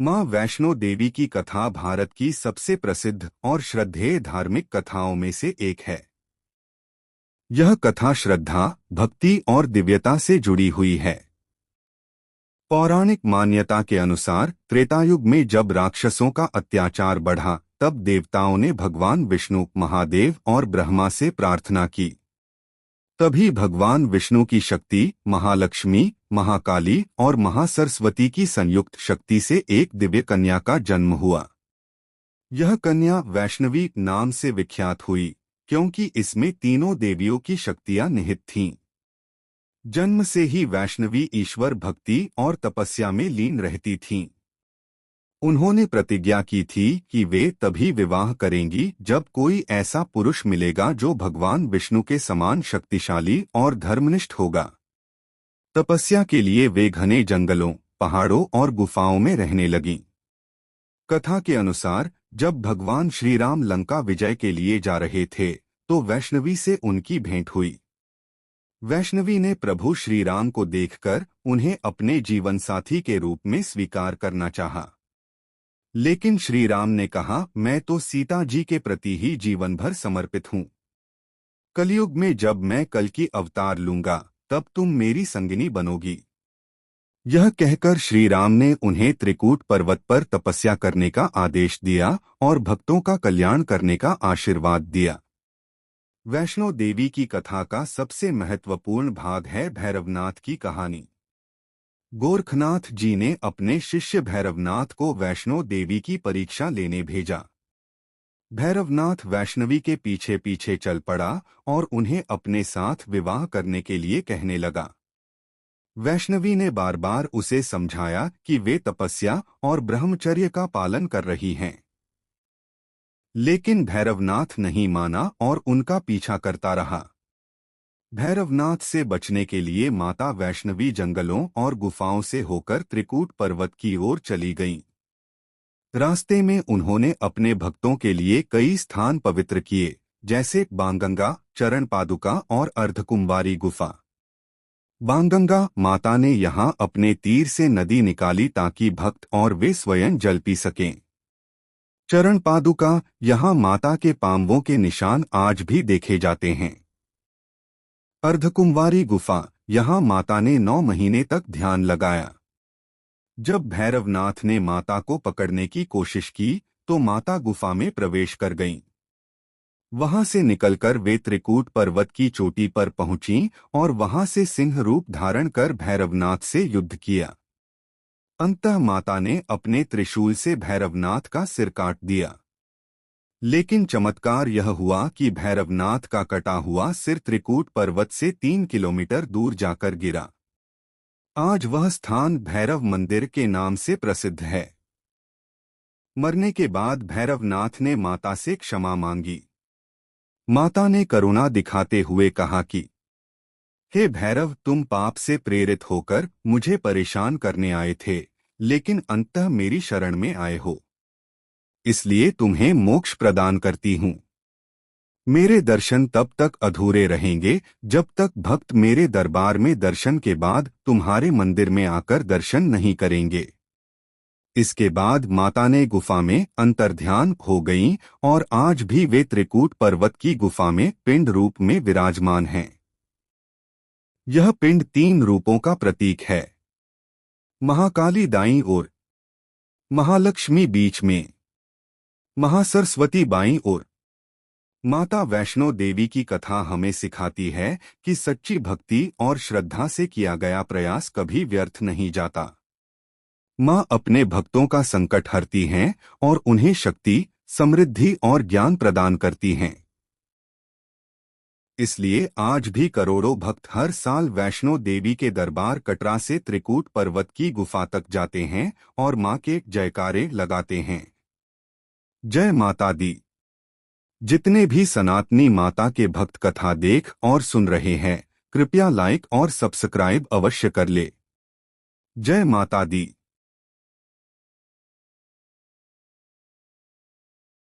मां वैष्णो देवी की कथा भारत की सबसे प्रसिद्ध और श्रद्धेय धार्मिक कथाओं में से एक है। यह कथा श्रद्धा, भक्ति और दिव्यता से जुड़ी हुई है। पौराणिक मान्यता के अनुसार त्रेतायुग में जब राक्षसों का अत्याचार बढ़ा, तब देवताओं ने भगवान विष्णु, महादेव और ब्रह्मा से प्रार्थना की। तभी भगवान विष्णु की शक्ति, महालक्ष्मी, महाकाली और महासरस्वती की संयुक्त शक्ति से एक दिव्य कन्या का जन्म हुआ। यह कन्या वैष्णवी नाम से विख्यात हुई, क्योंकि इसमें तीनों देवियों की शक्तियां निहित थीं। जन्म से ही वैष्णवी ईश्वर भक्ति और तपस्या में लीन रहती थीं। उन्होंने प्रतिज्ञा की थी कि वे तभी विवाह करेंगी जब कोई ऐसा पुरुष मिलेगा जो भगवान विष्णु के समान शक्तिशाली और धर्मनिष्ठ होगा। तपस्या के लिए वे घने जंगलों, पहाड़ों और गुफाओं में रहने लगीं। कथा के अनुसार जब भगवान श्री राम लंका विजय के लिए जा रहे थे, तो वैष्णवी से उनकी भेंट हुई। वैष्णवी ने प्रभु श्री राम को देखकर उन्हें अपने जीवन साथी के रूप में स्वीकार करना चाहा। लेकिन श्री राम ने कहा, मैं तो सीता जी के प्रति ही जीवन भर समर्पित हूँ। कलयुग में जब मैं कल की अवतार लूंगा, तब तुम मेरी संगिनी बनोगी। यह कहकर श्री राम ने उन्हें त्रिकूट पर्वत पर तपस्या करने का आदेश दिया और भक्तों का कल्याण करने का आशीर्वाद दिया। वैष्णो देवी की कथा का सबसे महत्वपूर्ण भाग है भैरवनाथ की कहानी। गोरखनाथ जी ने अपने शिष्य भैरवनाथ को वैष्णो देवी की परीक्षा लेने भेजा। भैरवनाथ वैष्णवी के पीछे पीछे चल पड़ा और उन्हें अपने साथ विवाह करने के लिए कहने लगा। वैष्णवी ने बार बार उसे समझाया कि वे तपस्या और ब्रह्मचर्य का पालन कर रही हैं। लेकिन भैरवनाथ नहीं माना और उनका पीछा करता रहा। भैरवनाथ से बचने के लिए माता वैष्णवी जंगलों और गुफाओं से होकर त्रिकूट पर्वत की ओर चली गईं। रास्ते में उन्होंने अपने भक्तों के लिए कई स्थान पवित्र किए, जैसे बांगंगा, चरण पादुका और अर्धकुंवारी गुफा। बांगंगा माता ने यहाँ अपने तीर से नदी निकाली ताकि भक्त और वे स्वयं जल पी सकें। चरण पादुका, यहाँ माता के पांवों के निशान आज भी देखे जाते हैं। अर्धकुंवारी गुफा, यहाँ माता ने 9 महीने तक ध्यान लगाया। जब भैरवनाथ ने माता को पकड़ने की कोशिश की, तो माता गुफा में प्रवेश कर गईं। वहां से निकलकर वे त्रिकूट पर्वत की चोटी पर पहुंचीं और वहां से सिंह रूप धारण कर भैरवनाथ से युद्ध किया। अंततः माता ने अपने त्रिशूल से भैरवनाथ का सिर काट दिया। लेकिन चमत्कार यह हुआ कि भैरवनाथ का कटा हुआ सिर त्रिकूट पर्वत से 3 किलोमीटर दूर जाकर गिरा। आज वह स्थान भैरव मंदिर के नाम से प्रसिद्ध है। मरने के बाद भैरवनाथ ने माता से क्षमा मांगी। माता ने करुणा दिखाते हुए कहा कि हे भैरव, तुम पाप से प्रेरित होकर मुझे परेशान करने आए थे, लेकिन अंततः मेरी शरण में आए हो, इसलिए तुम्हें मोक्ष प्रदान करती हूँ। मेरे दर्शन तब तक अधूरे रहेंगे जब तक भक्त मेरे दरबार में दर्शन के बाद तुम्हारे मंदिर में आकर दर्शन नहीं करेंगे। इसके बाद माता ने गुफा में अंतर्ध्यान हो गईं और आज भी वे त्रिकूट पर्वत की गुफा में पिंड रूप में विराजमान हैं। यह पिंड 3 रूपों का प्रतीक है। महाकाली दाईं ओर, महालक्ष्मी बीच में, महासरस्वती बाईं ओर। माता वैष्णो देवी की कथा हमें सिखाती है कि सच्ची भक्ति और श्रद्धा से किया गया प्रयास कभी व्यर्थ नहीं जाता। माँ अपने भक्तों का संकट हरती हैं और उन्हें शक्ति, समृद्धि और ज्ञान प्रदान करती हैं। इसलिए आज भी करोड़ों भक्त हर साल वैष्णो देवी के दरबार कटरा से त्रिकूट पर्वत की गुफा तक जाते हैं और माँ के जयकारे लगाते हैं। जय माता दी। जितने भी सनातनी माता के भक्त कथा देख और सुन रहे हैं, कृपया लाइक और सब्सक्राइब अवश्य कर ले। जय माता दी।